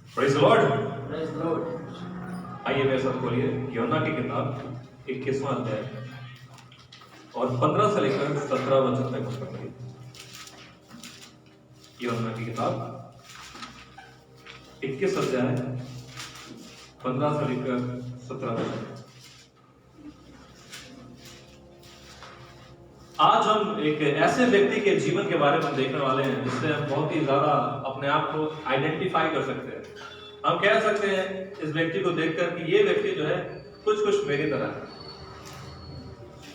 Praise the Lord. Praise the Lord. आइए मेरे साथ खोलिए यूहन्ना की किताब 21वां अध्याय और 15 से लेकर 17 वचन तक हम पढ़ेंगे। यूहन्ना की किताब 21 अध्याय 15 से लेकर 17 वचन। आज हम एक ऐसे व्यक्ति के जीवन के बारे में देखने वाले हैं जिससे हम बहुत ही ज्यादा अपने आप को आइडेंटिफाई कर सकते हैं। हम कह सकते हैं इस व्यक्ति को देखकर कि ये व्यक्ति जो है कुछ कुछ मेरी तरह है।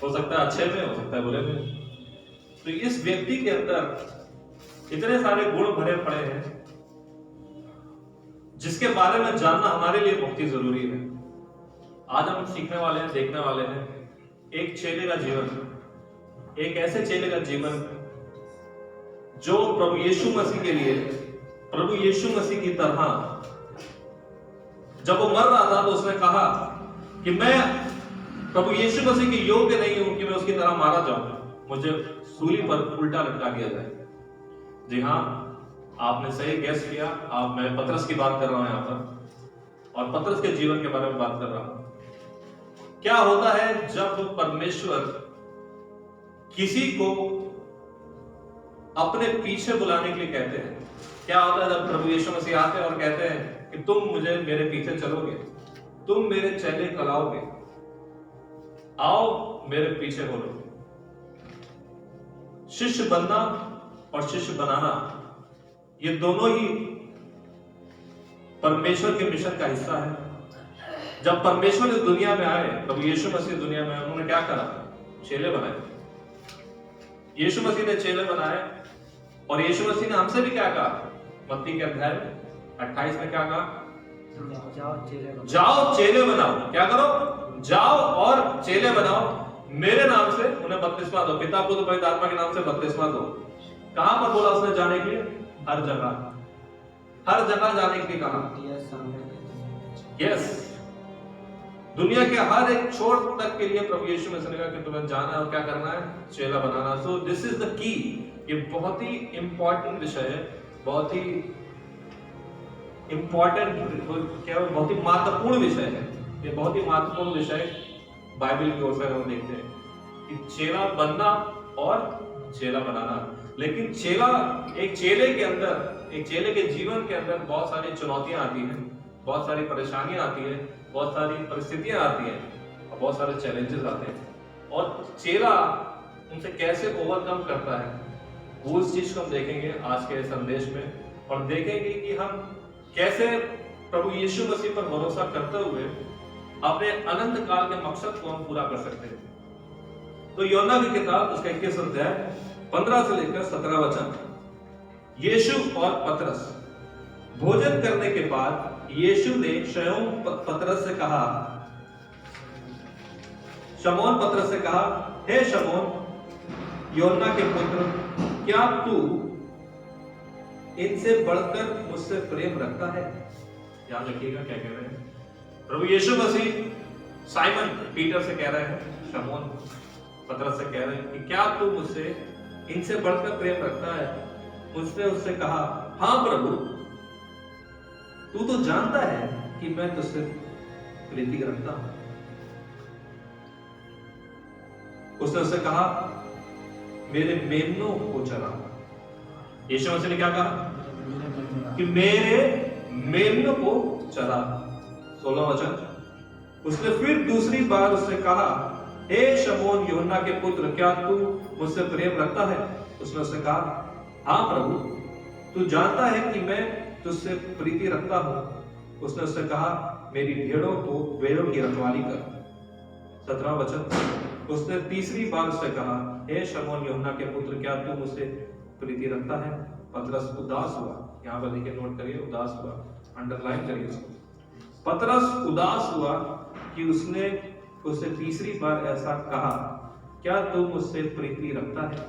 हो सकता है अच्छे में, हो सकता है बुरे में। तो इस व्यक्ति के अंदर इतने सारे गुण भरे पड़े हैं जिसके बारे में जानना हमारे लिए बहुत ही जरूरी है। आज हम सीखने वाले हैं, देखने वाले हैं एक चेले का जीवन, एक ऐसे चेले का जीवन जो प्रभु यीशु मसीह के लिए, प्रभु यीशु मसीह की तरह जब वो मर रहा था तो उसने कहा कि मैं प्रभु यीशु मसीह के योग्य नहीं हूं कि मैं उसकी तरह मारा जाऊं, मुझे सूली पर उल्टा लटका दिया जाए। जी हाँ, आपने सही गैस किया। मैं पतरस की बात कर रहा हूं यहां पर, और पतरस के जीवन के बारे में बात कर रहा हूं। क्या होता है जब परमेश्वर किसी को अपने पीछे बुलाने के लिए कहते हैं? क्या होता है जब प्रभु यीशु मसीह आते हैं और कहते हैं कि तुम मुझे मेरे पीछे चलोगे, तुम मेरे चेले कहलाओगे, आओ मेरे पीछे बोलो। शिष्य बनना और शिष्य बनाना, ये दोनों ही परमेश्वर के मिशन का हिस्सा है। जब परमेश्वर इस दुनिया में आए, प्रभु यीशु मसीह दुनिया में, उन्होंने क्या करा? चेले बनाए। यीशु मसीह ने चेले बनाए, और यीशु मसीह ने हमसे भी क्या कहा? मत्ती के अध्याय 28 में क्या कहा? जाओ चेले बनाओ। क्या करो? जाओ और चेले बनाओ मेरे नाम से, उन्हें बपतिस्मा दो, पिता पुत्र पवित्र आत्मा के नाम से बपतिस्मा दो। कहां पर बोला उसने जाने के लिए? हर जगह, हर जगह जाने के लिए कहा। यस, दुनिया के हर एक छोर तक के लिए प्रभु यीशु मसीह ने कहा कि तुम्हें जाना है और क्या करना है? चेला बनाना। So this is the key. ये बहुत ही इंपॉर्टेंट विषय है, बहुत ही इंपॉर्टेंट, क्या बहुत ही महत्वपूर्ण विषय है। ये बहुत ही महत्वपूर्ण विषय बाइबल की ओर से हम देखते हैं कि चेला बनना और चेला बनाना। लेकिन चेला, एक चेले के अंदर, एक चेले के जीवन के अंदर बहुत सारी चुनौतियां आती हैं, बहुत सारी परेशानियां आती है, बहुत सारी परिस्थितियां आती हैं और बहुत सारे चैलेंजेस आते हैं। और चेला उनसे कैसे ओवरकम करता है, वो उस चीज को हम देखेंगे आज के संदेश में, और देखेंगे कि हम कैसे प्रभु यीशु मसीह पर भरोसा करते हुए अपने अनंत काल के मकसद को हम पूरा कर सकते हैं। तो यूहन्ना की किताब उसका 21 अध्याय 15 से लेकर 17 वचन। यीशु और पतरस। भोजन करने के बाद यीशु ने शमौन पतरस से कहा, शमौन पतरस से कहा, हे शमौन यूहन्ना के पुत्र, क्या तू इनसे बढ़कर मुझसे प्रेम रखता है? याद रखिएगा क्या कह रहे हैं प्रभु यीशु मसीह। साइमन पीटर से कह रहे हैं, शमौन पतरस से कह रहे हैं कि क्या तू मुझसे इनसे बढ़कर प्रेम रखता है? उसने उससे कहा, हाँ प्रभु, तू तो जानता है कि मैं तुझसे प्रीति रखता हूं। उसने उससे कहा, मेरे मेमनों को चरा। यीशु मसीह ने क्या कहा? कि मेरे मेमनों को चरा। 16 वचन। उसने फिर दूसरी बार उससे कहा, हे शमौन यूहन्ना के पुत्र, क्या तू मुझसे प्रेम रखता है? उसने उससे कहा, हाँ प्रभु, तू जानता है कि मैं तुझसे प्रीति रखता हूं। उसने उससे कहा, मेरी भेड़ों की रखवाली कर। 17 वचन। उसने तीसरी बार उससे कहा, हे शमौन यूहन्ना के पुत्र, क्या तू मुझसे प्रीति रखता है? पतरस उदास हुआ। यहां पर देखिए, नोट करिए, उदास हुआ, अंडरलाइन करिए उसको। पतरस उदास हुआ कि उसने उससे तीसरी बार ऐसा कहा, क्या तू मुझसे प्रीति रखता है?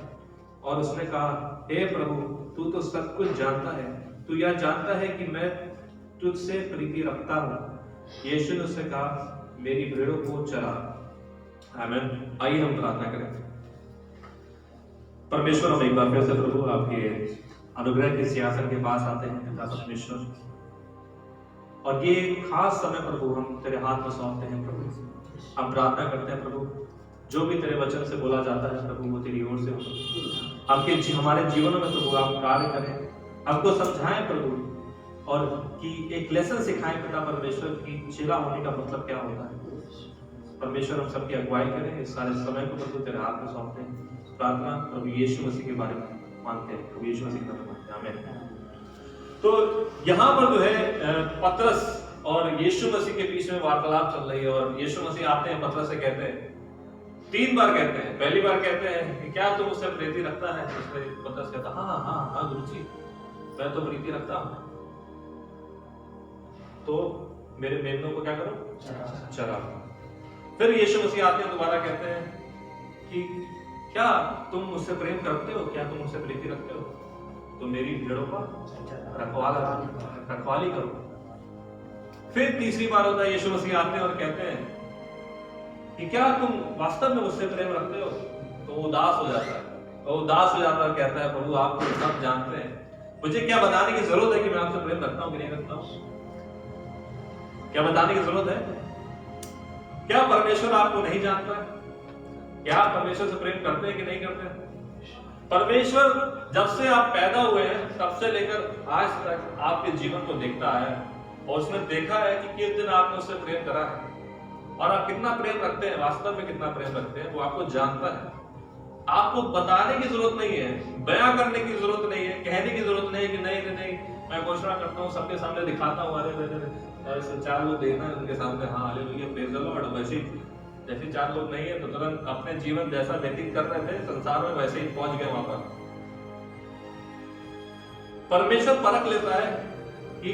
और उसने कहा, हे प्रभु, तू तो सब कुछ जानता है, तू यह जानता है कि मैं तुझसे प्रीति रखता हूं। यीशु ने उससे कहा, मेरी भेड़ों को चरा। आमीन। आइए हम प्रार्थना करें। परमेश्वर, हम एक बार फिर से प्रभु आपके अनुग्रह के सिंहासन के पास आते हैं। परमेश्वर, और ये खास समय प्रभु हम तेरे हाथ में सौंपते हैं प्रभु। हम प्रार्थना करते हैं प्रभु, जो भी तेरे वचन से बोला जाता है प्रभु वो तेरी ओर से हो। हमारे जीवनों में प्रभु आप कार्य करें, हमको समझाएं प्रभु, और कि एक लेसन सिखाएं पिता परमेश्वर की चेला होने का मतलब क्या होता है। परमेश्वर हम सबकी अगुवाई करें, इस सारे समय को प्रभु तेरे हाथ में सौंपते हैं। प्रार्थना प्रभु यीशु मसीह के बारे में मानते हैं, प्रभु यीशु मसीह के बारे में मानते हैं, आमीन। तो यहाँ पर जो है पतरस और यीशु मसीह के बीच में वार्तालाप चल रही है, और यीशु मसीह आते हैं, पतरस से कहते हैं, 3 बार कहते हैं। पहली बार कहते हैं कि क्या तुम उससे प्रीति रखता है? पतरस कहता है हाँ हाँ हाँ गुरु जी, मैं तो प्रीति रखता हूं, तो मेरे मेमनों को क्या करो? चरा। फिर यीशु मसीह आते हैं, दोबारा कहते हैं कि क्या तुम मुझसे प्रेम करते हो? क्या तुम मुझसे प्रीति रखते हो? तो मेरी भेड़ों का रखवाली करो। फिर तीसरी बार होता है, यीशु मसीह आते हैं और कहते हैं कि क्या तुम वास्तव में मुझसे प्रेम रखते हो? तो वो उदास हो जाता है, वो उदास हो जाता है, कहता है प्रभु आप तो सब जानते हैं, मुझे क्या बताने की जरूरत है कि मैं आपसे प्रेम रखता हूं कि नहीं रखता हूं? क्या बताने की जरूरत है? क्या परमेश्वर आपको नहीं जानता है? क्या आप परमेश्वर से प्रेम करते हैं कि नहीं करते? परमेश्वर जब से आप पैदा हुए हैं तब से लेकर आज तक आपके जीवन को देखता है, और उसने देखा है कि किस दिन आपने उससे प्रेम करा है, और आप कितना प्रेम रखते हैं, वास्तव में कितना प्रेम रखते हैं, वो आपको जानता है। आपको बताने की जरूरत नहीं है, बयां करने की जरूरत नहीं है, कहने की जरूरत नहीं है कि नहीं नहीं मैं घोषणा करता हूँ, सबके सामने दिखाता हूँ, अरे 4 लोग देखना है उनके सामने, हाँ हालेलुया प्रेज द लॉर्ड। वैसे जैसे 4 लोग नहीं है तो तुरंत अपने जीवन जैसा व्यतीत कर रहे थे संसार में, वैसे ही पहुंच गए वहां पर। परमेश्वर परख लेता है कि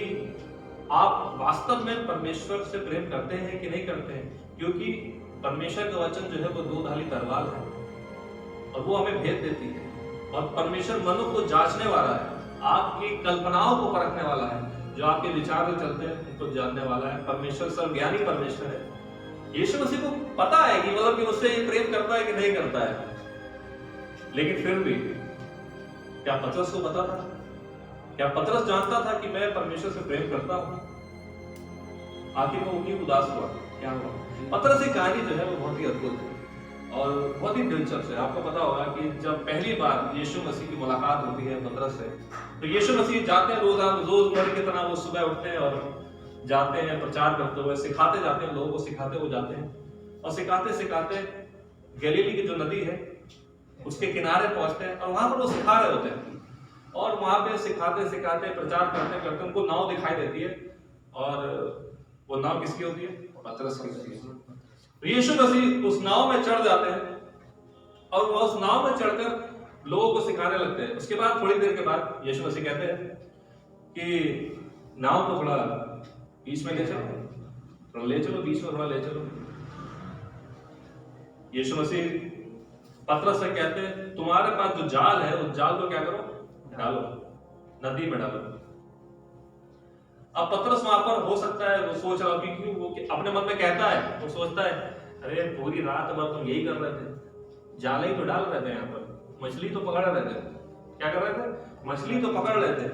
आप वास्तव में परमेश्वर से प्रेम करते हैं कि नहीं करते हैं, क्योंकि परमेश्वर का वचन जो है वो 2 धारी तलवार है, और वो हमें भेद देती है। और परमेश्वर मनो को जांचने वाला है, आपकी कल्पनाओं को परखने वाला है, जो आपके विचार में चलते हैं उनको जानने वाला है। परमेश्वर सर्वज्ञानी परमेश्वर है। यीशु मसीह को पता है कि मतलब कि उससे ये प्रेम करता है कि नहीं करता है, लेकिन फिर भी क्या पतरस को पता था? क्या पतरस जानता था कि मैं परमेश्वर से प्रेम करता हूं? आखिर में वो क्यों उदास हुआ? क्या हुआ? पतरस की कहानी जो है वो बहुत ही अद्भुत है और बहुत ही दिलचस्प है। आपको पता होगा कि जब पहली बार यीशु मसीह की मुलाकात होती है पतरस से, तो यीशु मसीह जाते हैं रोज की तरह, वो सुबह उठते हैं और जाते हैं प्रचार करते हुए, सिखाते जाते हैं, लोगों को सिखाते हुए जाते हैं, और सिखाते सिखाते गलीली की जो नदी है उसके किनारे पहुंचते हैं, और वहां पर वो सिखा रहे होते हैं, और वहां पे सिखाते सिखाते प्रचार करते करते उनको नाव दिखाई देती है, और वो नाव किसकी होती है? पतरस की होती है। तो यीशु मसीह उस नाव में चढ़ जाते हैं, और वो उस नाव में चढ़कर लोगों को सिखाने लगते हैं। उसके बाद थोड़ी देर के बाद यीशु मसीह कहते हैं कि नाव को थोड़ा बीच में ले चलो, बीच में थोड़ा ले चलो। यीशु मसीह पतरस से कहते हैं तुम्हारे पास जो जाल है उस जाल को क्या करो? डालो, नदी में डालो। अब पतरस वहां पर हो सकता है वो सोच रहा है, क्योंकि वो अपने मन में कहता है, वो सोचता है अरे पूरी रात भर तुम यही कर रहे थे, जाल ही तो डाल रहे थे, यहाँ पर मछली तो पकड़ रहे थे। क्या कर रहे थे? मछली तो पकड़ रहे थे।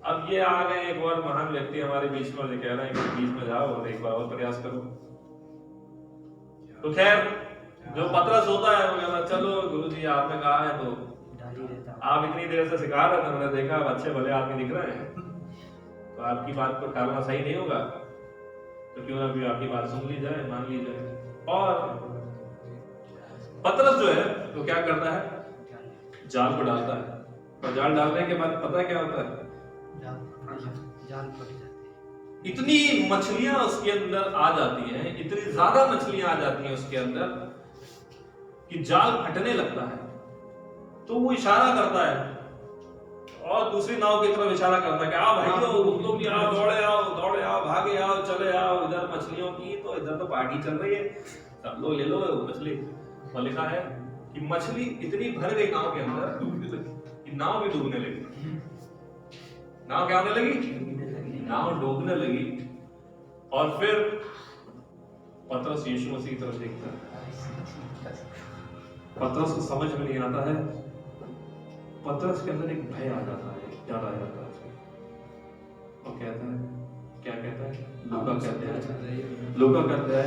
अब ये आ गए एक और महान व्यक्ति हमारे बीच में, कह रहे हैं कि बीच में जाओ और एक बार और प्रयास करो। तो खैर जो पतरस होता है वो कहता चलो गुरुजी आपने कहा है तो आप इतनी देर से सिखा रहे थे, मैंने देखा अच्छे भले आदमी दिख रहे हैं, तो आपकी बात को टालना सही नहीं होगा, तो क्यों ना भी आपकी बात सुन ली जाए, मान ली जाए। और पतरस जो है तो क्या करता है? जाल को डालता है, और जाल डालने के बाद पता है क्या होता है? जाल फट जाती है। इतनी मछलियां उसके अंदर आ जाती हैं, इतनी ज्यादा मछलियां आ जाती हैं उसके अंदर कि जाल फटने लगता है। तो वो इशारा करता है और दूसरी नाव की तरफ इशारा करता है कि आओ भाइयों तुम लोग भी आओ, दौड़े आओ, भागे आओ, चले आओ, इधर मछलियों की तो इधर तो पार्टी चल रही है, सब लोग ले लो मछली। और लिखा है कि मछली इतनी भर गई नाव के अंदर कि नाव भी डूबने लगी। नाव क्या होने लगी? नाव डूबने लगी। और फिर पतरस यीशु मसीह की तरफ देखता है। पतरस को समझ में नहीं आता है, पतरस के अंदर एक भय आ जाता है, डर आ जाता है, और कहता है, क्या कहता है? लूका का अध्याय, लूका का अध्याय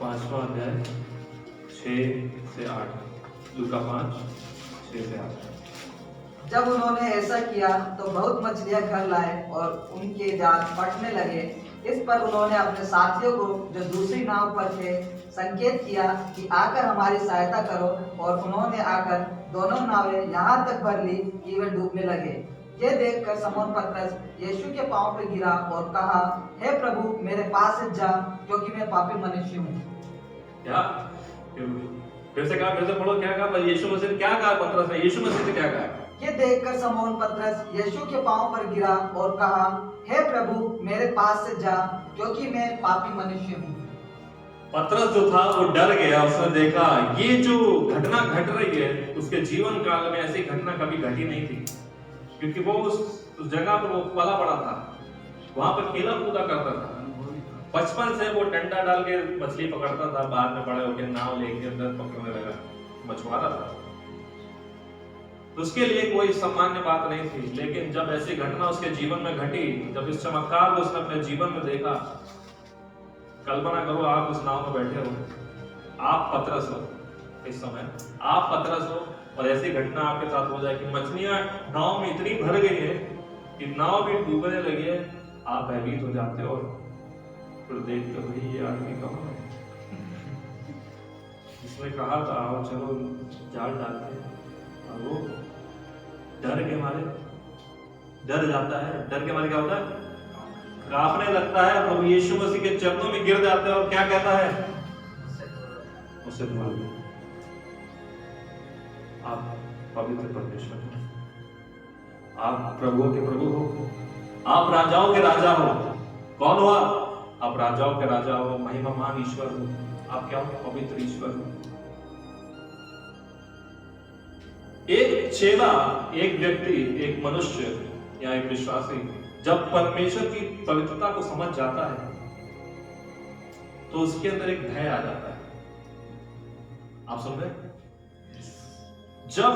5वां अध्याय 6 से 8। लूका 5 6 से 8। जब उन्होंने ऐसा किया तो बहुत मछलियां घर लाए और उनके जाल फटने लगे। इस पर उन्होंने अपने साथियों को जो दूसरी नाव पर थे संकेत किया कि आकर हमारी सहायता करो, और उन्होंने आकर दोनों नावें यहाँ तक भर ली कि वे डूबने लगे। ये देखकर समौन पतरस यीशु के पांव पर गिरा और कहा, हे प्रभु, मेरे पास से जा, क्योंकि मैं पापी मनुष्य हूँ। क्या फिर से कहा, फिर से पढ़ो, क्या कहा? यीशु मसीह ने क्या कहा? पतरस ने यीशु मसीह से क्या कहा? ये देखकर समौन पतरस यीशु के पांव पर गिरा और कहा, हे प्रभु, मेरे पास से जा, क्योंकि मैं पापी मनुष्य हूँ। पतरस जो था वो डर गया। उसने देखा ये जो घटना घट रही है, उसके जीवन काल में ऐसी घटना कभी घटी नहीं थी, क्योंकि वो उस जगह पर वो पला बड़ा था, वहां पर खेला कूदा करता था। बचपन से वो डंडा डाल के मछली पकड़ता था, बाद में बड़े होकर नाव लेके अंदर पकड़ने लगा, मछुआरा था। उसके लिए कोई सामान्य बात नहीं थी। लेकिन जब ऐसी घटना उसके जीवन में घटी, जब इस चमत्कार को उसने अपने जीवन में देखा, कल्पना करो आप उस नाव में बैठे हो, आप पतरस हो, इस समय आप पतरस हो और ऐसी घटना आपके साथ हो जाए कि मछलियां नाव में इतनी भर गई है कि नाव भी डूबने लगी है। आप भयभीत हो जाते हो, फिर देखते हो ये आदमी कौन है? इसने कहा था आओ चलो जाल डालते हैं, और वो डर के मारे डर जाता है। डर के मारे क्या होता है? कांपने लगता है। प्रभु यीशु मसीह के चरणों में गिर जाता है और क्या कहता है? मुझसे दूर हो, आप पवित्र परमेश्वर हो, आप प्रभुओं के प्रभु हो, आप राजाओं के राजा हो। कौन हो आप राजाओं के राजा हो, महिमामान ईश्वर हो। आप क्या हो? पवित्र ईश्वर हो। एक चेला, एक व्यक्ति, एक मनुष्य या एक विश्वासी जब परमेश्वर की पवित्रता को समझ जाता है तो उसके अंदर एक भय आ जाता है। आप सुन रहे? जब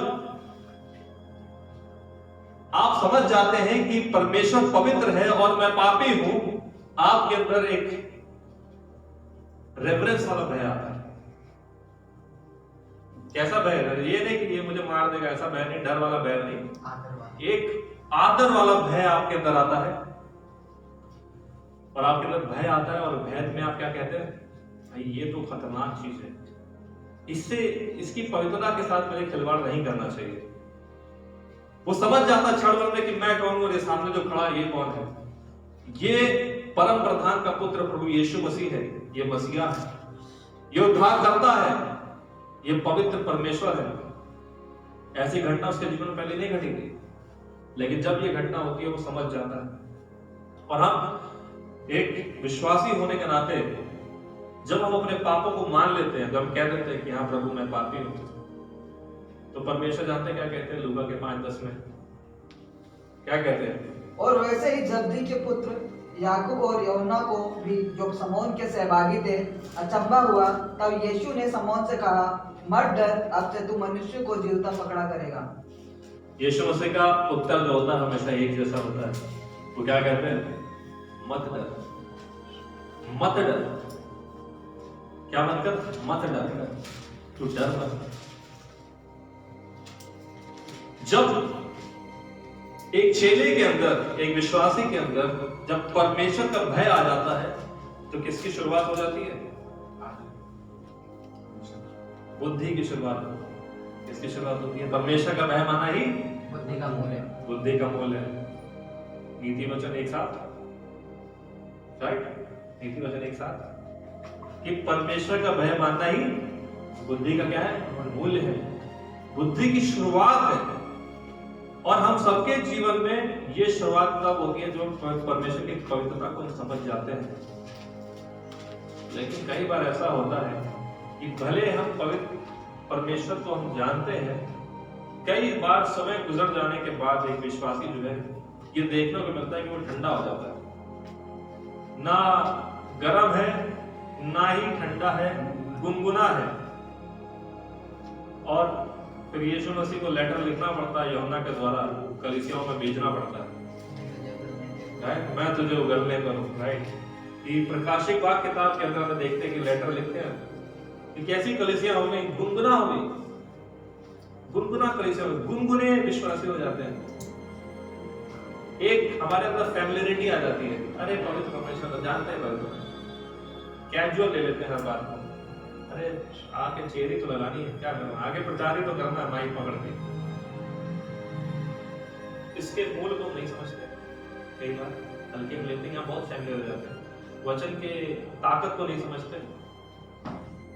आप समझ जाते हैं कि परमेश्वर पवित्र है और मैं पापी हूं, आपके अंदर एक रेवरेंस वाला भय आता है। कैसा भय? ये नहीं कि ये मुझे मार देगा, ऐसा भय नहीं, डर वाला भय नहीं, एक आदर वाला भय आपके अंदर आता है। और आपके अंदर भय आता है और भय में आप क्या कहते हैं? भाई ये तो खतरनाक चीज है, इससे इसकी पवित्रता के साथ मुझे खिलवाड़ नहीं करना चाहिए। वो समझ जाता क्षण भर में कि मैं कौन हूं, सामने जो खड़ा ये कौन है? ये परम प्रधान का पुत्र प्रभु यीशु मसीह है, ये मसीहा है, ये उद्धार करता है, ये पवित्र परमेश्वर है। ऐसी घटना उसके जीवन में पहले नहीं घटी थी, लेकिन जब ये घटना होती है वो समझ जाता है। और हम एक विश्वासी होने के नाते जब हम अपने पापों को मान लेते हैं, जब हम कह देते हैं कि हाँ प्रभु मैं पापी हूं, तो परमेश्वर जानते क्या कहते हैं? लूका के 5:10 में क्या कहते हैं? और वैसे ही जब्दी के पुत्र याकूब और यूहन्ना को भी, जो समौन के सहभागी थे, अचंभा हुआ। तब यीशु ने समौन से कहा, मत डर, अब से तू मनुष्य को जीवता पकड़ा करेगा। यीशु मसीह का उत्तर जो होता है हमेशा एक जैसा होता है। वो क्या कहते हैं? मत डर, मत डर। क्या मत कर? मत डर, तू डर मत। जब एक चेले के अंदर, एक विश्वासी के अंदर जब परमेश्वर का भय आ जाता है तो किसकी शुरुआत हो जाती है? बुद्धि की शुरुआत। किसकी शुरुआत होती है? परमेश्वर का भय माना ही बुद्धि का मूल है। बुद्धि का मूल है। नीति वचन एक साथ, राइट? नीति वचन एक साथ कि परमेश्वर का भय मानना ही बुद्धि का क्या है? मूल्य है, बुद्धि की शुरुआत है। और हम सबके जीवन में ये शुरुआत तब होती है जो परमेश्वर की पवित्रता को समझ जाते हैं। लेकिन कई बार ऐसा होता है कि भले हम पवित्र परमेश्वर को हम जानते हैं, कई बार समय गुजर जाने के बाद एक विश्वासी जो है ये देखने को मिलता है कि वो ठंडा हो जाता है, ना गर्म है ना ही ठंडा है, गुनगुना है। और फिर यीशु मसीह को लेटर लिखना पड़ता है, यूहन्ना के द्वारा कलीसियाओं में भेजना पड़ता है, राइट? मैं तुझे उगलने करूं, राइट? कि प्रकाशिक वाक्य किताब के अंदर हम देखते हैं कि लेटर लिखते हैं कि कैसी कलीसिया हो गई, गुनगुना हो गई, गुनगुना कलीसिया हो गई, गुनगुने विश्वासी हो जाते हैं। एक हमारे अंदर फैमिलियरिटी आ जाती है, अरे पवित्र परमेश्वर तो जानते हैं, पवित्र कैजुअल ले लेते हैं हर बात को, अरे आके चेहरी तो लगानी है, क्या करना, आगे प्रचार ही तो करना है माइक पकड़ के। इसके मूल को नहीं समझते, कई बार हल्के में लेते हैं, यहाँ बहुत फैमिलियर हो जाते हैं, वचन के ताकत को नहीं समझते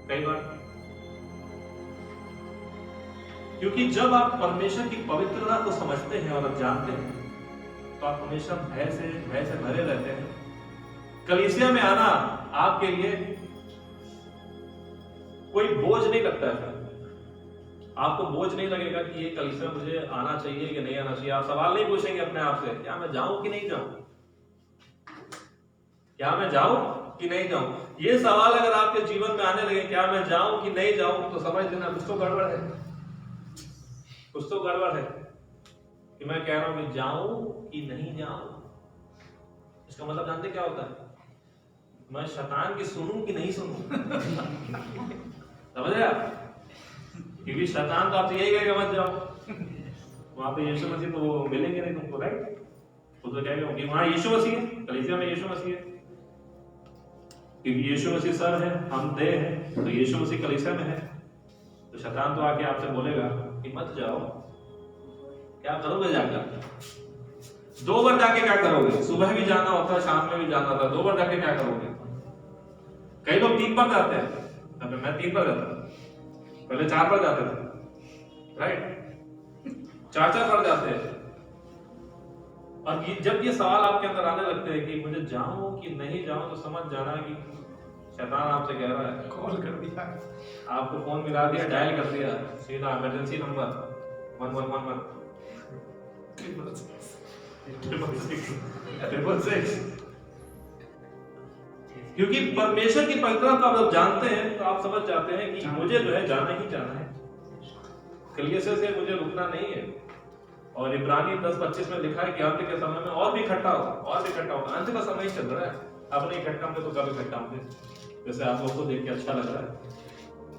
कई बार। क्योंकि जब आप परमेश्वर की पवित्रता को समझते हैं और आप जानते हैं तो आप हमेशा भय से भरे रहते हैं। कलीसिया में आना आपके लिए कोई बोझ नहीं लगता है। आपको बोझ नहीं लगेगा कि ये कलीसिया मुझे आना चाहिए कि नहीं आना चाहिए। आप सवाल नहीं पूछेंगे अपने आप से, क्या मैं जाऊं कि नहीं जाऊं, क्या मैं जाऊं कि नहीं जाऊं। ये सवाल अगर आपके जीवन में आने लगे, क्या मैं जाऊं कि नहीं जाऊं, तो समझ लेना कुछ तो गड़बड़ है, कुछ तो गड़बड़ है। कि मैं कह रहा हूं कि जाऊं कि नहीं जाऊं, इसका मतलब जानते क्या होता है, मैं शैतान की सुनूं कि नहीं सुनूं। समझ रहे आप? क्योंकि शैतान तो आपसे यही कहेगा मत जाओ, वहां पे यीशु मसीह तो वो मिलेंगे नहीं तुमको, राइट? वो तो कहेगा कि वहां यीशु मसीह है, कलीसिया में यीशु मसीह है, क्योंकि यीशु मसीह सर है, हम देह हैं, तो यीशु मसीह कलीसिया में है। तो शैतान तो आके आपसे बोलेगा कि मत जाओ, क्या करोगे जाकर? 2 बार जाके क्या करोगे? सुबह भी जाना होता है, शाम में भी जाना होता है, 2 बार जाके क्या करोगे? कई लोग 3 बार जाते हैं, मैं 3 बार जाता, पहले 4 बार जाते थे, राइट? 4 बार जाते हैं। और जब ये सवाल आपके अंदर आने लगते हैं कि मुझे जाऊं कि नहीं जाऊं, तो समझ जाना कि शैतान आपसे कह रहा है, कॉल कर दिया, आपको फोन मिला दिया, डायल कर दिया, सीधा इमरजेंसी नंबर 1111 666। क्योंकि परमेश्वर की पवित्रता को आप जानते हैं तो आप समझ जाते हैं कि मुझे जो है जाना ही जाना है, कलीसिया से मुझे रुकना नहीं है। और इब्रानी 10:25 में लिखा है कि अंत के समय में और भी इकट्ठा होगा, और भी इकट्ठा होगा। अंत का समय ही चल रहा है, अब नहीं इकट्ठा होंगे तो कब इकट्ठा होंगे? जैसे आप लोगों को देख के अच्छा लग रहा है,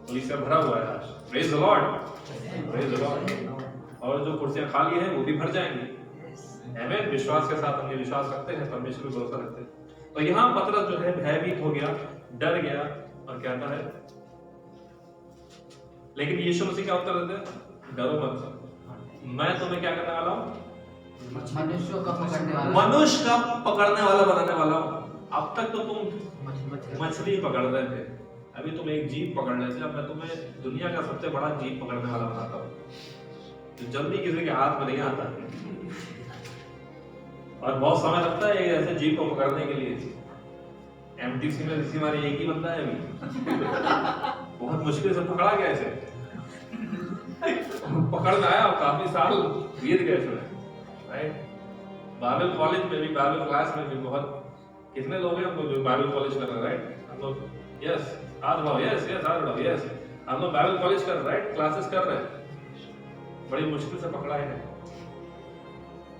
कलीसिया भरा हुआ है आज, praise the Lord, praise the Lord. और जो कुर्सियां खाली हैं वो भी भर जाएंगी। आमीन। विश्वास के साथ हम ये विश्वास रखते हैं, परमेश्वर पर भरोसा रखते हैं। तो यहाँ पतरस जो है भयभीत हो गया, डर गया और कहता है, लेकिन यीशु मसीह क्या उत्तर देते हैं? डरो मत, मैं तुम्हें क्या करने वाला हूँ? मनुष्य का पकड़ने वाला, मनुष्य का पकड़ने वाला बनाने वाला हूँ। अब तक तो तुम मछली पकड़ रहे थे, अभी तुम एक जीव पकड़ रहे थे, अब मैं तुम्हें दुनिया का सबसे बड़ा जीव पकड़ने वाला बनाता हूँ, तो जल्दी किसी के हाथ में नहीं आता और बहुत समय लगता है ऐसे जीव को पकड़ने के लिए। एमटीसी में इसी हमारे एक ही बंदा है अभी, बहुत मुश्किल से पकड़ा गया ऐसे, पकड़ में आया और काफी साल बीत गए उसमें, राइट? बाइबल कॉलेज में भी, बाइबल क्लास में भी बहुत, कितने लोग हैं हम लोग जो बाइबल कॉलेज कर रहे हैं, राइट? हम लोग यस हाथ बढ़ाओ, यस यस हाथ बढ़ाओ, यस हम लोग बाइबल कॉलेज कर रहे हैं, राइट? क्लासेस कर रहे हैं, बड़ी मुश्किल से पकड़ा है।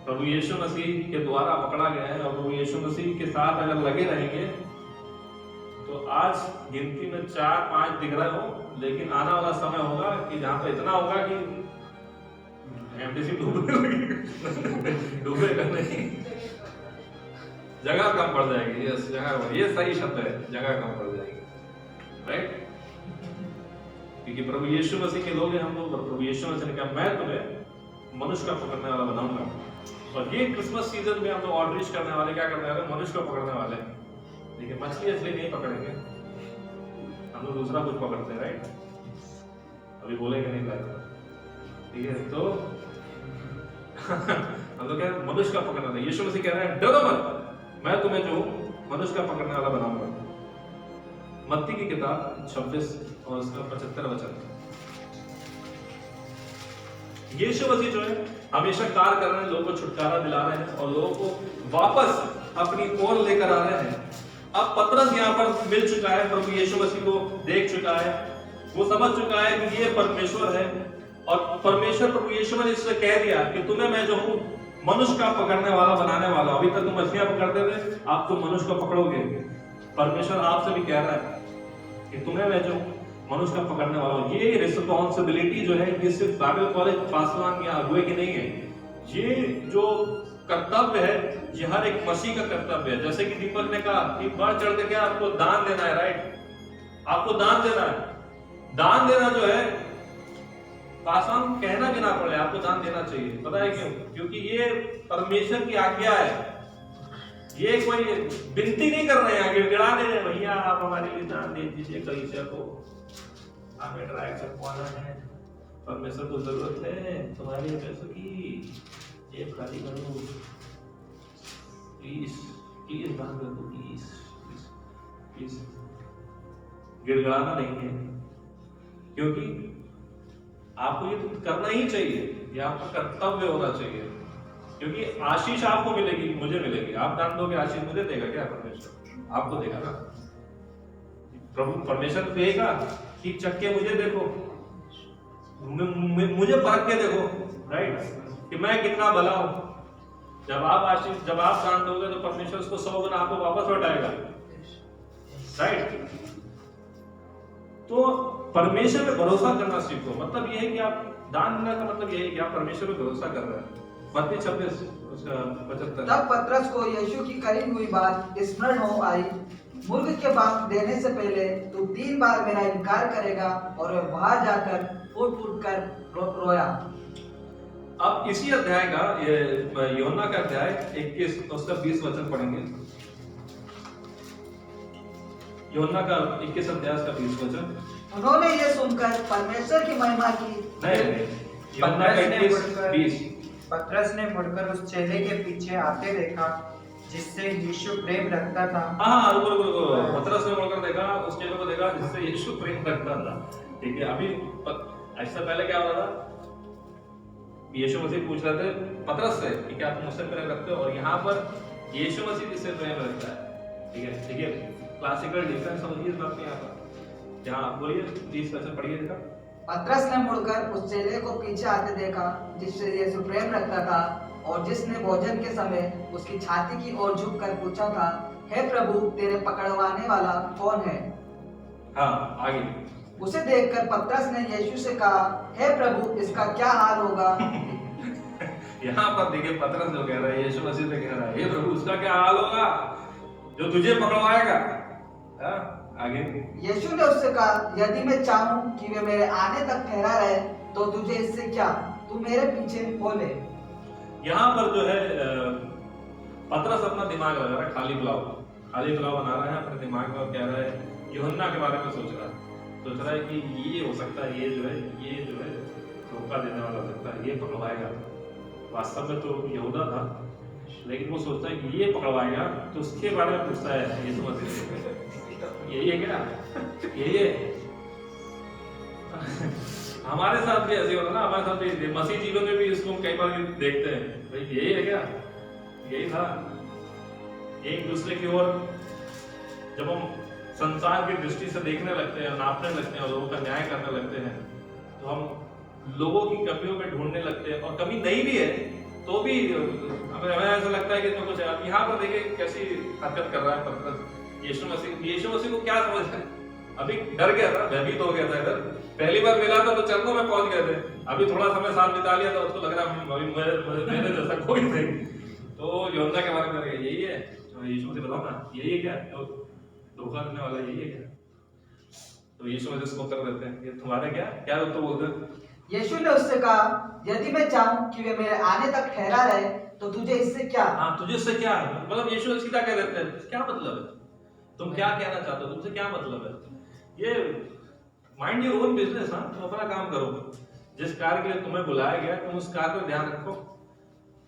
प्रभु यीशु मसीह के द्वारा पकड़ा गया है, और प्रभु यीशु मसीह के साथ अगर लगे रहेंगे तो आज गिनती में 4-5 दिख रहे हो, लेकिन आने वाला समय होगा कि जहां पर इतना होगा कि एमटीसी डूबेगा नहीं, जगह कम पड़ जाएगी। यस, जगह, ये सही शब्द है, जगह कम पड़ जाएगी, राइट? क्योंकि प्रभु यीशु मसीह के लोग हैं हम लोग, प्रभु यीशु मसीह ने कहा मैं तुम्हें मनुष्य का पकड़ने वाला बनाऊंगा। और ये क्रिसमस सीजन में हम लोग आउटरीच करने वाले, क्या करने वाले? मनुष्य को पकड़ने वाले हैं। लेकिन मछली असली नहीं पकड़ेंगे, हम लोग दूसरा कुछ पकड़ते हैं, राइट? अभी बोलेंगे नहीं लगता, ठीक है? तो हम लोग क्या मनुष्य का पकड़ना है। यीशु मसीह कह रहे हैं डरो मत, मैं तुम्हें जो मनुष्य का पकड़ने वाला बनाऊंगा। मत्ती की किताब 26 और उसका 75 वचन। यीशु मसीह जो है हमेशा कार्य कर रहे हैं, लोगों को छुटकारा दिला रहे हैं और लोगों को वापस अपनी ओर लेकर आ रहे हैं। अब पतरस यहाँ पर मिल चुका है, प्रभु यीशु मसीह को देख चुका है, वो समझ चुका है कि ये परमेश्वर है, और परमेश्वर प्रभु यीशु मसीह से कह दिया कि तुम्हें मैं जो हूँ मनुष्य का पकड़ने वाला बनाने वाला। अभी तक तुम मछलियां पकड़ते थे, आप तुम मनुष्य को पकड़ोगे। परमेश्वर आपसे भी कह रहा है कि तुम्हें मैं जो मनुष्य का पकड़ने वाला हूं। ये रिस्पॉन्सिबिलिटी जो है ये सिर्फ बाइबल कॉलेज पासवान या अगुए की नहीं है, ये जो कर्तव्य है ये हर एक मसीह का कर्तव्य है। जैसे कि दीपक ने कहा कि बढ़ चढ़ के क्या आपको दान देना है, राइट? आपको दान देना है। दान देना जो है पासवान कहना भी ना पड़े, आपको दान देना चाहिए। पता है क्यों? क्योंकि ये परमेश्वर की आज्ञा है। ये कोई विनती नहीं कर रहे हैं, गिड़गिड़ा दे रहे हैं, भैया आप हमारे लिए दान दे दीजिए, कैसे को हमें ड्राइव करवाना है, परमेश्वर को जरूरत है तुम्हारे पैसों की, जेब खाली करो प्लीज, प्लीज दान कर दो, प्लीज प्लीज। गिड़गिड़ाना नहीं है, क्योंकि आपको ये करना ही चाहिए, ये आपका कर्तव्य होना चाहिए। क्योंकि आशीष आपको मिलेगी, मुझे मिलेगी। आप दान दोगे, आशीष मुझे देगा क्या? परमेश्वर आपको देगा ना। प्रभु परमेश्वर देगा कि चक्के मुझे देखो, मुझे परख के देखो, राइट, कि मैं कितना भला हूं। जब आप आशीष, जब आप दान दोगे तो परमेश्वर उसको 100 गुना आपको वापस लौटाएगा, राइट। तो परमेश्वर पे भरोसा करना सीखो। मतलब ये है कि आप दान देने का मतलब ये है कि आप परमेश्वर पे भरोसा कर रहे हैं। मत्ती 26:75। तब पतरस को यीशु की कही हुई बात स्मरण हो आई, मुर्ग के बांग देने से पहले तू 3 बार मेरा इनकार करेगा। और वह बाहर जाकर फूट फूट कर रोया। अब इसी अध्याय का, ये यूहन्ना का अध्याय 21 उसका 20 वचन पढ़ेंगे। यूहन्ना का 21 अध्याय का 20 वचन। उन्होंने ये सुनकर परमेश्वर की महिमा की। नहीं, यूहन्ना का 21:20। पतरस ने मुड़कर उस चेले के पीछे आते देखा जिससे यीशु प्रेम रखता था। हाँ, रुको। पतरस ने मुड़कर देखा, उस चेले को देखा जिससे यीशु प्रेम रखता था। ठीक है, अभी ऐसा पहले क्या हो रहा था? यीशु मसीह पूछ रहे थे पतरस से कि क्या तुम मुझसे प्रेम रखते हो, और यहाँ पर यीशु मसीह किससे प्रेम रखता है। ठीक है, क्लासिकल डिफरेंस समझिए इस बात में। यहाँ पर जहाँ बोलिए 30 वचन पढ़िए देखा। पतरस ने मुड़कर उस चेले को पीछे आते देखा जिससे यीशु प्रेम रखता था, और जिसने भोजन के समय उसकी छाती की ओर झुककर पूछा था, हे प्रभु, तेरे पकड़वाने वाला कौन है? हाँ, आगे। उसे देखकर पतरस ने यीशु से कहा, हे प्रभु, इसका क्या हाल होगा? यहाँ पर देखिए पतरस जो कह रहा है, यीशु मसीह से कह रहा है, हे प्रभु, उसका क्या हाल होगा जो तुझे पकड़वाएगा? आगे। यीशु ने उससे कहा, यदि मैं चाहूं कि वे मेरे आने तक ठहरा रहे तो तुझे इससे क्या? तू मेरे पीछे हो ले। यहाँ पर जो है पतरस अपना दिमाग लगा रहा है, खाली पुलाव बना रहा है अपने दिमाग में, और कह रहा है यूहन्ना के बारे में सोच रहा है कि ये हो सकता है, ये जो है धोखा देने वाला हो सकता है, ये पकड़वाएगा। वास्तव में तो यहूदा था, लेकिन वो सोचता है कि ये पकड़वाएगा, तो उसके बारे में पूछता है यीशु मसीह से, यही है क्या? यही है। हमारे साथ भी ऐसे होता है ना, हमारे साथ भी मसीह जीवन में भी इसको कई बार देखते हैं, भाई यही है क्या? यही था। एक दूसरे की ओर जब हम संसार की दृष्टि से देखने लगते हैं, नापने लगते हैं और लोगों का न्याय करने लगते हैं, तो हम लोगों की कमियों में ढूंढने लगते हैं, और कमी नहीं भी है तो भी हमें ऐसा लगता है कि इसमें कुछ है। अब यहाँ पर देखिए कैसी हरकत कर रहा है पतरस। यीशु मसीह को क्या समझ है? अभी डर गया था, भयभीत हो गया था। इधर पहली बार मिला था तो चरणों में पहुंच गए थे, अभी थोड़ा समय साथ बिता लिया था, उसको लग रहा मेरे जैसा कोई नहीं। तो यूहन्ना के बारे में यही है, यीशु मसीह बताओ ना, यही है क्या? धोखा देने वाला यही है क्या? तो यीशु मसीह उसको उत्तर देते हैं, ये तुम्हारे क्या उत्तर बोलते हैं? यीशु ने उससे कहा, यदि मैं चाहूं कि वे मेरे आने तक ठहरा रहे तो तुझे इससे क्या? हाँ, तुझे इससे क्या है? मतलब यीशु सीधा कह देते हैं, क्या मतलब है? तुम क्या कहना चाहते हो? तुमसे क्या मतलब है? ये माइंड योर ओन बिजनेस। हाँ, तुम अपना काम करो। जिस कार्य के लिए तुम्हें बुलाया गया, तुम उस कार्य पर ध्यान रखो।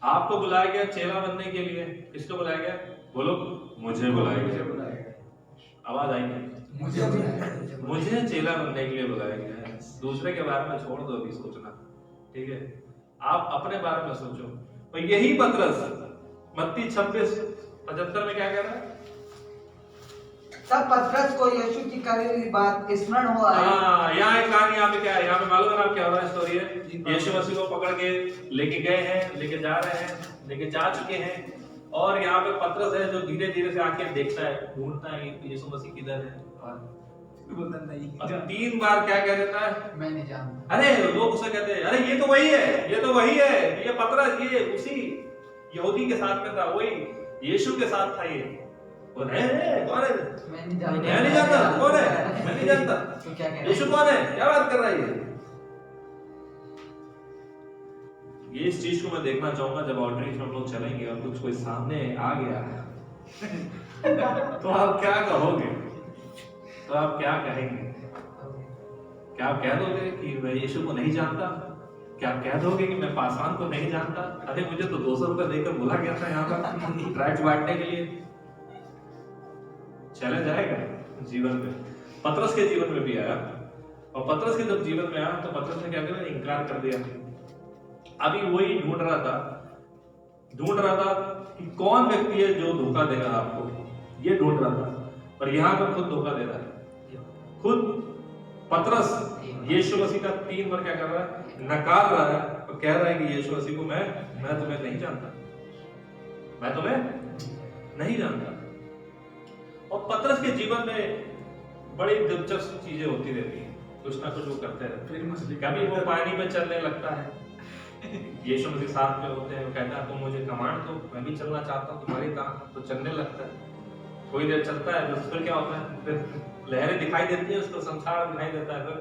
आपको बुलाया गया चेला बनने के लिए, किसको बुलाया गया? बोलो, मुझे बुलाया गया। आवाज आएगी, मुझे चेला बनने के लिए बुलाया गया है। दूसरे के बारे में छोड़ दो अभी सोचना, ठीक है? आप अपने बारे में सोचो। तो यही पतरस मत्ती 26:75 में क्या कह रहा है? तब पतरस को यीशु की कही हुई बात स्मरण हो आई। यहाँ एक कहानी, यहाँ पे क्या है? यहाँ पे मालूम है आप क्या हो रहा है? स्टोरी है, यीशु मसीह को पकड़ के लेके गए हैं, लेके जा रहे हैं, लेके जा चुके हैं, और यहाँ पे पतरस है जो धीरे धीरे से आके देखता है, ढूंढता है कि यीशु मसीह किधर है, और बोलता नहीं, अच्छा 3 बार क्या कह देता है, मैं नहीं जानता। अरे लोग उसे कहते हैं अरे ये तो वही है, ये तो वही है, ये पतरस, ये उसी यहूदी के साथ में था, वही यीशु के साथ था ये। वो नहीं कौन है, मैं नहीं जानता। मैं नहीं जानता, कौन है, मैं नहीं जानता, तो क्या कह रहा है? यीशु कौन है, क्या बात कर रहा है ये इस चीज को मैं देखना चाहूंगा जब आउटरीच में हम लोग चलेंगे और कुछ कोई सामने आ गया तो आप क्या कहोगे, तो आप क्या कहेंगे? क्या आप कह दोगे कि मैं यीशु को नहीं जानता? क्या आप कह दोगे कि मैं पासवान को नहीं जानता? अरे मुझे तो 200 रुपए देकर बोला गया था यहाँ पर ट्रैक्स बांटने के लिए। चला जाएगा जीवन में, पतरस के जीवन में भी आया, और पतरस के जब जीवन में आया तो पतरस ने क्या किया, इनकार कर दिया। अभी वही ढूंढ रहा था कि कौन व्यक्ति है जो धोखा देगा आपको, ये ढूंढ रहा था, पर यहाँ पर खुद धोखा दे रहा है। खुद पतरस यीशु मसीह का 3 बार क्या कर रहा है, नकार रहा है और कह रहा है कि यीशु मसीह को मैं तुम्हें नहीं जानता, मैं तुम्हें नहीं जानता। और पतरस के जीवन में बड़ी दिलचस्प चीजें होती रहती हैं, कुछ ना कुछ वो करते रहते हैं। कभी वो पानी में चलने लगता है, यीशु मसीह साथ में होते हैं, वो कहता है तुम मुझे कमांड दो, मैं भी चलना चाहता हूँ तुम्हारी तरह, तो चलने लगता है। थोड़ी देर चलता है, बस फिर क्या होता है, फिर लहरें दिखाई देती है, उसको संसार दिखाई देता है, फिर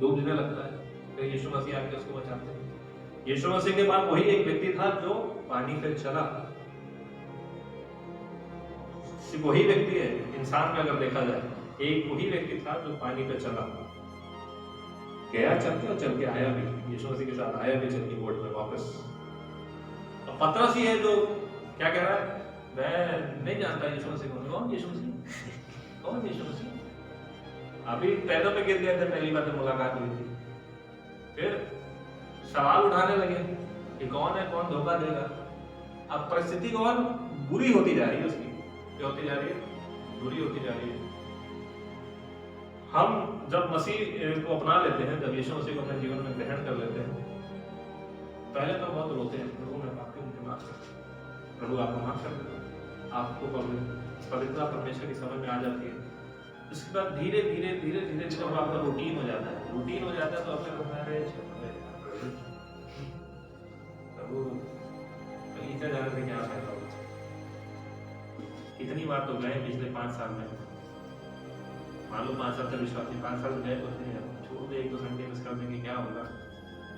डूबने लगता है, फिर यीशु मसीह आके उसको बचाते हैं। यीशु मसीह के बाद वही एक व्यक्ति था जो पानी पे चला, सिर्फ वही व्यक्ति है इंसान में अगर देखा जाए, एक वही व्यक्ति था जो पानी पे चला गया, चल के और चल के आया भी, यीशु मसीह के साथ आया भी चल के बोट में वापस। तो पतरस ही है जो क्या कह रहा है, मैं नहीं जानता यीशु मसीह को। कौन यीशु मसीह, कौन यीशु मसीह? अभी पैरों पे गिर गए थे पहली बार जब मुलाकात हुई थी, फिर सवाल उठाने लगे कि कौन है, कौन धोखा देगा। अब परिस्थिति और बुरी होती जा रही है उसकी, क्या होती जा रही है, बुरी होती जा रही है। हम जब मसीह को अपना लेते हैं, जब यीशु मसीह को अपने जीवन में ग्रहण कर लेते हैं, पहले तो बहुत रोते हैं, प्रभु मैं पापी हूं, मुझे माफ कर, प्रभु आपको माफ कर देता, आपको पवित्रता परमेश्वर की समझ में आ जाती है। उसके बाद धीरे धीरे धीरे धीरे धीरे वो आपका रूटीन हो जाता है, रूटीन हो जाता है तो अपने प्रभु बगीचा जाने से क्या फायदा होगा। कितनी बार तो गए पिछले 5 साल में, मालूम 5 साल का विश्वासी 5 साल गए तो छोड़ दे, 1-2 घंटे मिस कर देंगे, क्या होगा।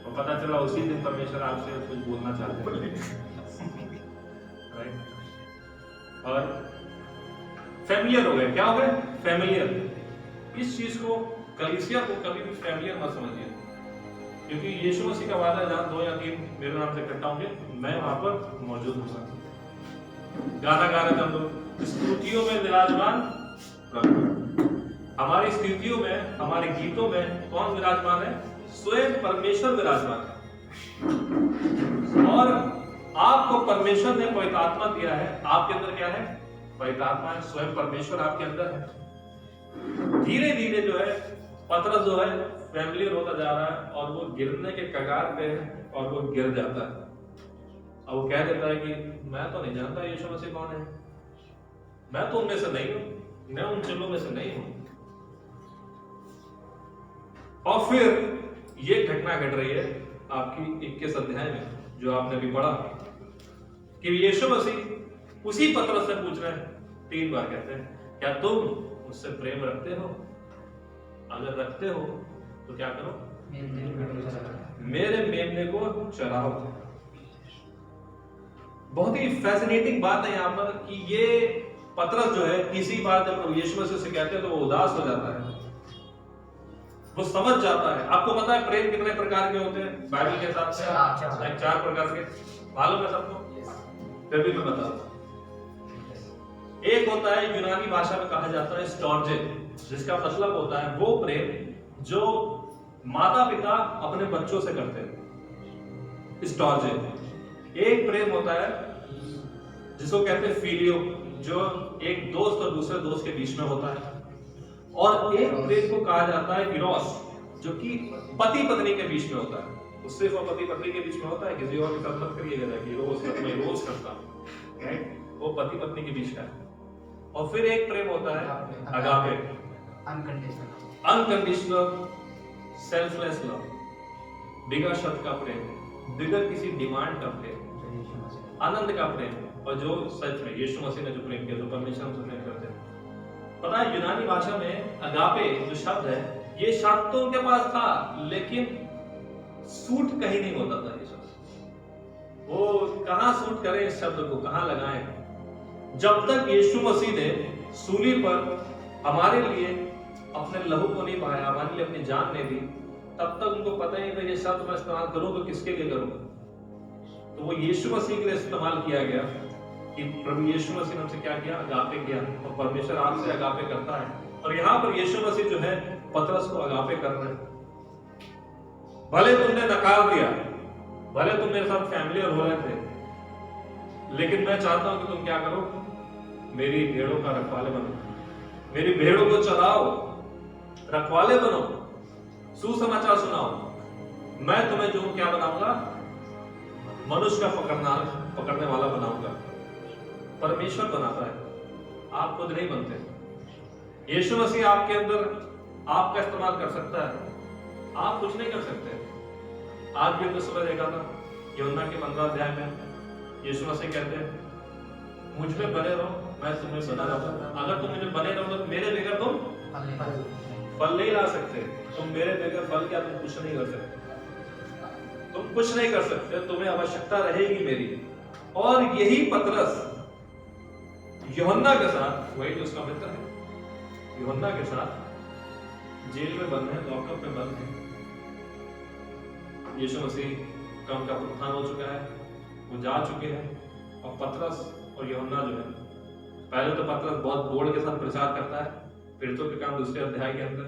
और पता चला उसी दिन परमेश्वर आपसे कुछ बोलना चाहते हैं, राइट। और फैमिलियर हो गए, क्या हो गए, फैमिलियर। इस चीज को, कलीसिया को कभी भी फैमिलियर मत समझिए, क्योंकि यीशु मसीह का वादा है जहां 2 या 3 मेरे नाम से इकट्ठा होंगे मैं वहां पर मौजूद हूँ। गाना गा रहे थे हम लोग, स्तुतियों में विराजमान प्रभु। हमारी स्तुतियों में, हमारे गीतों में कौन विराजमान है, स्वयं परमेश्वर विराजमान है। और आपको परमेश्वर ने पवित्र आत्मा दिया है, आपके अंदर क्या है, पवित्र आत्मा है, स्वयं परमेश्वर आपके अंदर है। धीरे धीरे जो है पतरस जो है फैमिलियर होता जा रहा है और वो गिरने के कगार पे है और वो गिर जाता है। अब वो कह देता है कि मैं तो नहीं जानता यीशु मसीह कौन है, मैं तो उनमें से नहीं हूं, मैं उन चेलों में से नहीं हूं। और फिर ये घटना घट रही है आपकी 21 अध्याय में, जो आपने भी पढ़ा कि यीशु मसीह उसी पतरस से पूछ रहे हैं, 3 बार कहते हैं, क्या तुम मुझसे प्रेम रखते हो? अगर रखते हो तो क्या करो, मेरे मेमने को चराओ। बहुत ही फैसिनेटिंग बात है यहाँ पर कि ये पतरस जो है तीसरी बार जब यीशु मसीह से कहते हैं तो वो उदास हो जाता है, वो समझ जाता है। आपको पता है प्रेम कितने प्रकार के होते हैं बाइबल के हिसाब से? 4 प्रकार के, मालूम है सबको? फिर भी मैं बता दूं। एक होता है, यूनानी भाषा में कहा जाता है स्टॉर्जे, जिसका मतलब होता है वो प्रेम जो माता पिता अपने बच्चों से करते हैं, स्टॉर्जे। एक प्रेम होता है जिसको कहते हैं फिलियो, जो एक दोस्त और दूसरे दोस्त के बीच में होता है। और एक प्रेम को कहा जाता है इरोस, जो कि पति पत्नी के बीच में होता है। उससे वो पति पत्नी के बीच में होता है, किसी और के साथ मत करिएगा कि रोज मैं रोज करता हूं, राइट? वो पति पत्नी के बीच का है। और फिर एक प्रेम होता है agape, unconditional, unconditional selfless love, बिगर शर्त का प्रेम, बिगर किसी डिमांड का प्रेम, आनंद का प्रेम, और जो सच में यीशु मसीह ने जो प्रेम किया, जो परमेश्वर हमसे प्रेम करते हैं। पता है यूनानी भाषा में अगापे जो शब्द है, ये शब्द तो उनके पास था लेकिन सूट कहीं नहीं होता था ये शब्द। वो कहां सूट करें इस शब्द को, कहां लगाएं? जब तक यीशु मसीह ने सूली पर हमारे लिए अपने लहू को नहीं बहाया, हमारे लिए अपनी जान नहीं दी, तब तक उनको पता ही नहीं था ये शब्द मैं इस्तेमाल करूं तो किसके लिए करूंगा। तो वो यीशु मसीह के लिए इस्तेमाल किया गया कि प्रभु यीशु मसीह ने हमसे क्या किया, अगापे किया, और परमेश्वर आपसे अगापे करता है। और यहाँ पर यीशु मसीह जो है पतरस को अगापे कर रहे हैं। भले तुमने नकार दिया, भले तुम मेरे साथ फैमिलियर हो रहे थे, लेकिन मैं चाहता हूं कि तुम क्या करो, मेरी भेड़ों का रखवाले बनो, मेरी भेड़ों को चलाओ, रखवाले बनो, सुसमाचार सुनाओ। मैं तुम्हें जो क्या बनाऊंगा, मनुष्य का पकड़ने वाला बनाऊंगा। परमेश्वर बनाता है, आप खुद नहीं बनते। यीशु मसीह आपके अंदर आपका इस्तेमाल कर सकता है, आप कुछ नहीं कर सकते। आज भी हमने सुबह देखा था यूहन्ना के 15 अध्याय में यीशु मसीह कहते हैं मुझ में बने रहो, मैं तुम्हें बना रहूंगा। अगर तुम मुझे बने रहोगे तो मेरे बगैर तुम फल नहीं ला सकते। तुम मेरे बगैर फल क्या, तुम कुछ नहीं कर सकते, तुम कुछ नहीं कर सकते, तुम्हें आवश्यकता रहेगी मेरी। और यही पतरस यूहन्ना के साथ, वही जो उसका मित्र है, यूहन्ना के साथ जेल में बंद है, लॉकअप में बंद है। यीशु मसीह का उनका पुनरुत्थान हो चुका है, वो जा चुके हैं, और पतरस और यूहन्ना जो है, पहले तो पतरस बहुत बोर्ड के साथ प्रचार करता है पीड़ितों के काम 2 अध्याय के अंदर,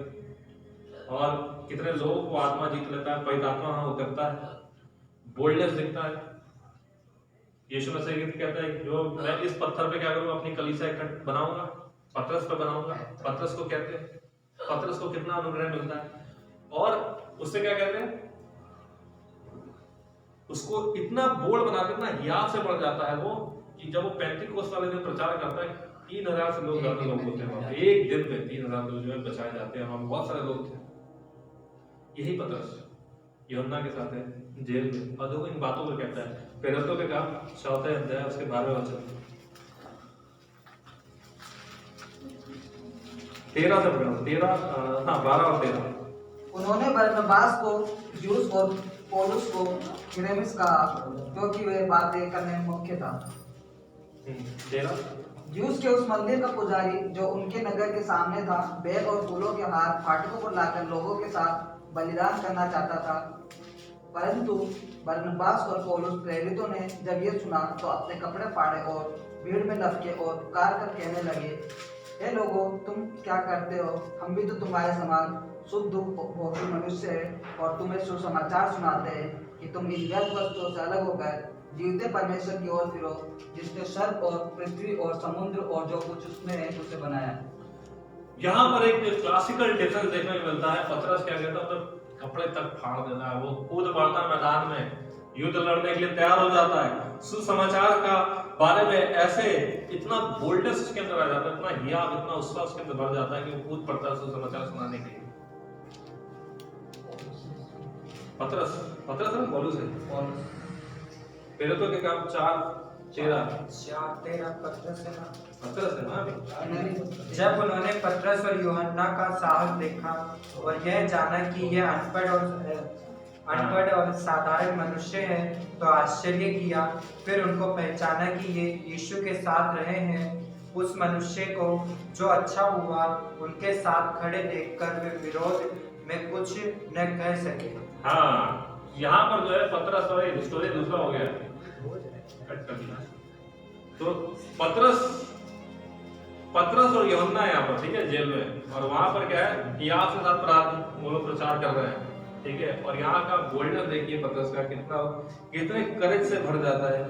और कितने लोगों को आत्मा जीत लेता है, पवित्र आत्मा वहां उतरता है, बोल्डनेस दिखता है। यीशु मसीह कहता है जो मैं इस पत्थर पे क्या करूंगा, अपनी कलीसिया इकट्ठ बनाऊंगा, पतरस पे बनाऊंगा। पतरस को कहते हैं, पतरस को कितना अनुग्रह मिलता है, और उससे क्या कहते हैं, उसको इतना बोल्ड बना के, इतना हियाव से बढ़ जाता है वो, कि जब वो पेंटिकोस्त वाले दिन प्रचार करता है, 3000 से लोग ज्यादा लोग होते हैं, एक दिन में 3000 लोग जो है बचाए जाते हैं, वहां बहुत सारे लोग थे। यही पतरस यूहन्ना के साथ है जेल में, और देखो इन बातों को कहता है प्रेरितों के काम 4 अध्याय उसके 12वें वचन 13 से पढ़ो, 12 और 13। उन्होंने बरनबास को ज्यूस और पौलुस को हिरमेस कहा, क्योंकि वे बातें करने में मुख्य था। 13 ज्यूस के उस मंदिर का पुजारी जो उनके नगर के सामने था, बैल और फूलों के हार फाटकों पर लाकर लोगों के साथ बलिदान करना चाहता था। परंतु बरनबास और पौलुस प्रेरितों ने जब ये सुना तो अपने कपड़े फाड़े और भीड़ में लपके और पुकार कर कहने लगे, हे लोगों, तुम क्या करते हो? हम भी तो तुम्हारे समान शुद्ध भोगी मनुष्य है, और तुम्हें सुसमाचार सुनाते हैं कि तुम इन व्यर्थ वस्तुओं से अलग होकर जीवते परमेश्वर की ओर फिरो, जिसने स्वर्ग और पृथ्वी और समुद्र और जो कुछ उसमें है उसे बनाया। यहाँ पर एक क्लासिकल डिफरेंस देखने को मिलता है। पतरस क्या कहता है, तो कपड़े तक फाड़ देना है, वो कूद पड़ता है मैदान में, युद्ध लड़ने के लिए तैयार हो जाता है, सुसमाचार का बारे में ऐसे इतना बोल्डनेस उसके अंदर आ जाता है, इतना हियाव, इतना उत्साह उसके अंदर बढ़ जाता है कि वो कूद पड़ता है सुसमाचार सुनाने के लिए। पतरस है ना, पौलुस है। प्रेरितों के काम 4:13 पतरस है ना। पतरस है ना अभी। जब उन्होंने पतरस और यूहन्ना का साहस देखा और यह जाना कि यह अनपढ़ और साधारण मनुष्य हैं, तो आश्चर्य किया। फिर उनको पहचाना कि ये यीशु के साथ रहे हैं। उस मनुष्य को जो अच्छा हुआ उनके साथ खड़े देखकर वे विरोध में कुछ न कह सके। हाँ, यहाँ पर जो है पतरस और स्टोरी दूसरा हो गया। तो पतरस और यूहन्ना यहाँ पर, ठीक है, जेल में, और वहां पर क्या है कि आपके साथ वो लोग प्रचार कर रहे हैं, ठीक है। और यहाँ का बोल्डनेस देखिए पतरस का, कितने करेज से भर जाता है।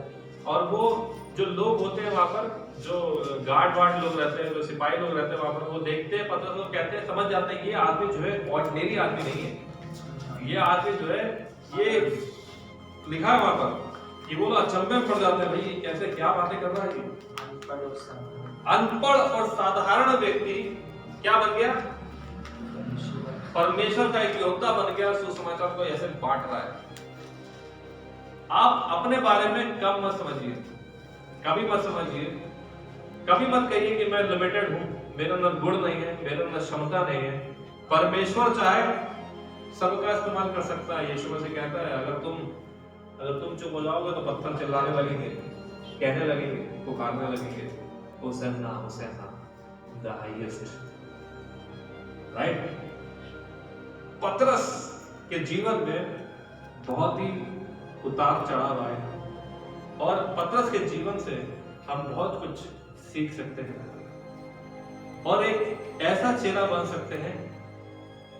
और वो जो लोग होते हैं वहां पर, जो गार्ड लोग रहते हैं, जो सिपाही लोग रहते हैं वहां पर, वो देखते हैं पतरस को, कहते हैं, समझ जाते हैं कि ये आदमी जो है ऑर्डिनरी आदमी नहीं है, ये आदमी जो है, ये लिखा है वहां पर कि वो लोग अचंभे में पड़ जाते हैं, भाई कैसे क्या बातें कर रहा है। अनपढ़ और साधारण व्यक्ति क्या बन गया? परमेश्वर का एक योद्धा बन गया, सुसमाचार को ऐसे बांट रहा है। आप अपने बारे में कम मत समझिए, कभी मत समझिए, कभी मत कहिए कि मैं लिमिटेड हूं, मेरा न गुण नहीं है, मेरा न क्षमता नहीं है। परमेश्वर चाहे सबका इस्तेमाल कर सकता है। यीशु मसीह कहता है अगर तुम चुप हो जाओगे तो पत्थर चिल्लाने लगेंगे, कहने लगेंगे, पुकारने लगेंगे, Hosanna Hosanna the highest. Right? पतरस के जीवन में बहुत ही उतार चढ़ाव आए और पतरस के जीवन से हम बहुत कुछ सीख सकते हैं और एक ऐसा चेला बन सकते हैं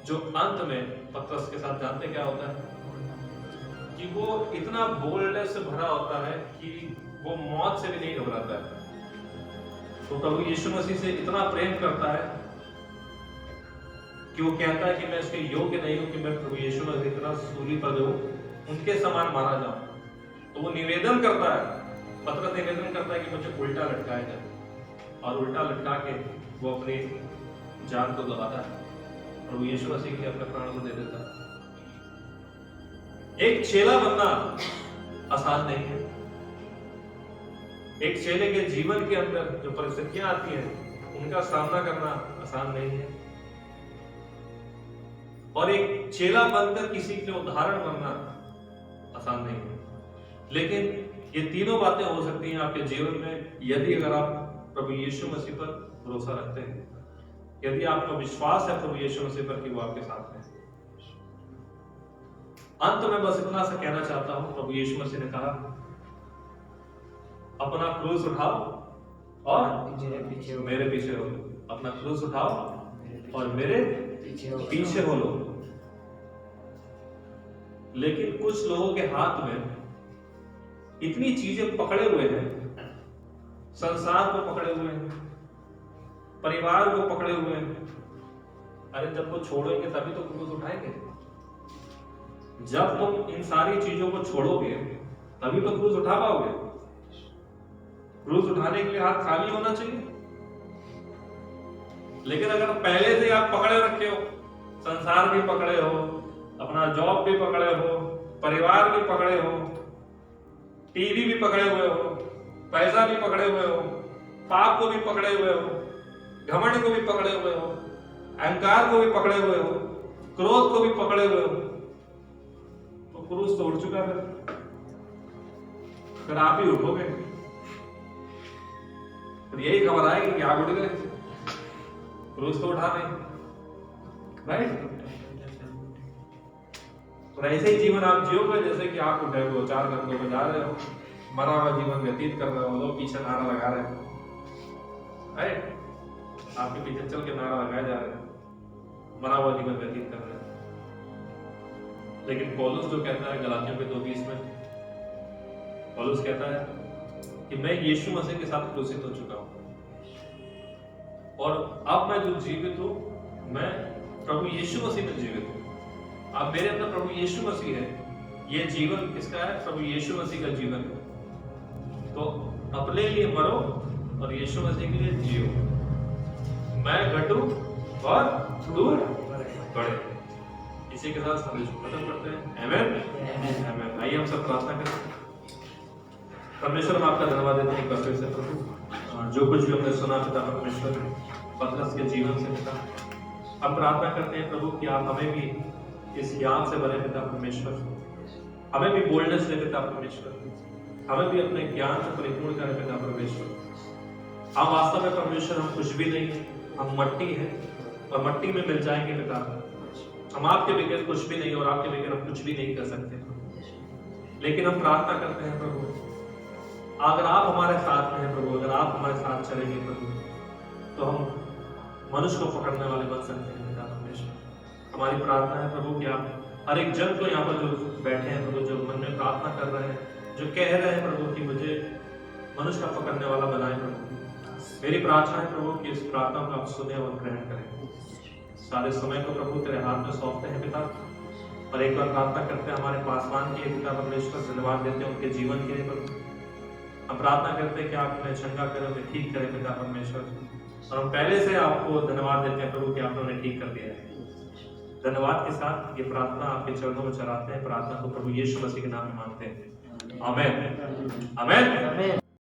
जो अंत में पतरस के साथ जानते क्या होता है कि वो इतना बोल्डनेस से भरा होता है कि वो मौत से भी नहीं घबराता है। तो प्रभु यीशु मसीह से इतना प्रेम करता है कि वो कहता है कि मैं इसके योग्य नहीं हूं कि मैं प्रभु यीशु मसीह की तरह सूली पर दूं, उनके समान मारा जाऊं। तो वो निवेदन करता है, पतरस निवेदन करता है कि मुझे उल्टा लटकाया जाए और उल्टा लटका के वो अपनी जान को गवाता है, प्रभु यीशु मसीह के लिए अपने प्राण को दे देता है। एक चेला बनना आसान नहीं है। एक चेले के जीवन के अंदर जो परिस्थितियां आती हैं उनका सामना करना आसान नहीं है और एक चेला बनकर किसी के उदाहरण बनना आसान नहीं है। लेकिन ये तीनों बातें हो सकती हैं आपके जीवन में यदि अगर आप प्रभु यीशु मसीह पर भरोसा रखते हैं, यदि आपका विश्वास है प्रभु यीशु मसीह पर कि वो आपके साथ है। अंत में बस इतना सा कहना चाहता हूं, प्रभु यीशु मसीह ने कहा अपना क्रूस उठाओ और मेरे पीछे हो। अपना क्रूस उठाओ और मेरे पीछे हो लो। लेकिन कुछ लोगों के हाथ में इतनी चीजें पकड़े हुए हैं, संसार को पकड़े हुए हैं, परिवार को पकड़े हुए हैं। अरे जब वो छोड़ेंगे तभी तो क्रूस उठाएंगे। जब तुम इन सारी चीजों को छोड़ोगे तभी तो क्रूस उठा पाओगे। क्रूस उठाने के लिए हाथ खाली होना चाहिए। लेकिन अगर पहले से आप पकड़े रखे हो, संसार भी पकड़े हो, अपना जॉब भी पकड़े हो, परिवार भी पकड़े हो, टीवी भी पकड़े हुए हो, पैसा भी पकड़े हुए हो, पाप को भी पकड़े हुए हो, घमंड को भी पकड़े हुए हो, अहंकार को भी पकड़े हुए हो, क्रोध को भी पकड़े हुए हो, तो क्रूस तो उठ चुका है। फिर आप ही उठोगे। फिर यही खबर आएगी कि आप उठ गए, क्रूस तो उठा नहीं। राइट? तो ऐसे ही जीवन आप जियोगे जैसे कि आप उठे हो, 4 घंटों में जा रहे हो, मरा हुआ जीवन व्यतीत कर रहे हो, लोग पीछे नारा लगा रहे हैं। राइट? आपके पीछे चल के नारा लगाए जा रहे हैं, मरा हुआ जीवन व्यतीत कर रहे हैं। लेकिन पौलुस जो कहता है गलातियों के 2:20 में, पौलुस कहता है कि मैं यीशु मसीह के साथ क्रूसित हो चुका हूं और अब मैं जो जीवित हूं मैं प्रभु यीशु मसीह में जीवित हूं। अब मेरे अंदर प्रभु यीशु मसीह है। ये जीवन किसका है? प्रभु यीशु मसीह का जीवन है। तो अपने लिए मरो और यीशु मसीह के लिए जियो। मैं घटूं और दूर बढ़े। इसी के साथ संदेश खत्म करते हैं। आमीन आमीन। आइए हम सब प्रार्थना करें। परमेश्वर हम आपका धन्यवाद देते हैं फिर से प्रभु, जो कुछ भी हमने सुना पिता परमेश्वर पतरस के जीवन से पिता, हम प्रार्थना करते हैं प्रभु कि आप हमें भी इस ज्ञान से बने पिता परमेश्वर, हमें भी बोल्डनेस दे पिता परमेश्वर, हमें भी अपने ज्ञान से परिपूर्ण करें पिता परमेश्वर। हम वास्तव में परमेश्वर हम कुछ भी नहीं, हम मट्टी हैं और मट्टी में मिल जाएंगे पिता। हम आपके बगैर कुछ भी नहीं और आपके बगैर हम कुछ भी नहीं कर सकते। लेकिन हम प्रार्थना करते हैं प्रभु, अगर आप हमारे साथ में हैं प्रभु, अगर आप हमारे साथ चलेंगे प्रभु, तो हम मनुष्य को पकड़ने वाले बन सकते हैं पिता परमेश्वर। हमारी प्रार्थना है प्रभु कि आप हर एक जन को यहाँ पर जो बैठे हैं प्रभु, जो मन में प्रार्थना कर रहे हैं, जो कह रहे हैं प्रभु कि मुझे मनुष्य का पकड़ने वाला बनाए प्रभु, मेरी प्रार्थना है प्रभु कि इस प्रार्थना को आप सुने और ग्रहण करें। सारे समय को प्रभु तेरे हाथ में सौंपते हैं पिता, और एक बार प्रार्थना करते हैं हमारे पासवान के पिता परमेश्वर, धन्यवाद देते हैं उनके जीवन के लिए प्रभु। हम प्रार्थना करते हैं कि आप उन्हें चंगा करोगे, ठीक करें पिता परमेश्वर, और हम पहले से आपको धन्यवाद देते हैं प्रभु कि आपने उन्हें ठीक कर दिया है। धन्यवाद के साथ ये प्रार्थना आपके चरणों में चढ़ाते हैं। प्रार्थना को प्रभु यीशु मसीह के नाम में मांगते हैं। आमेन, आमेन।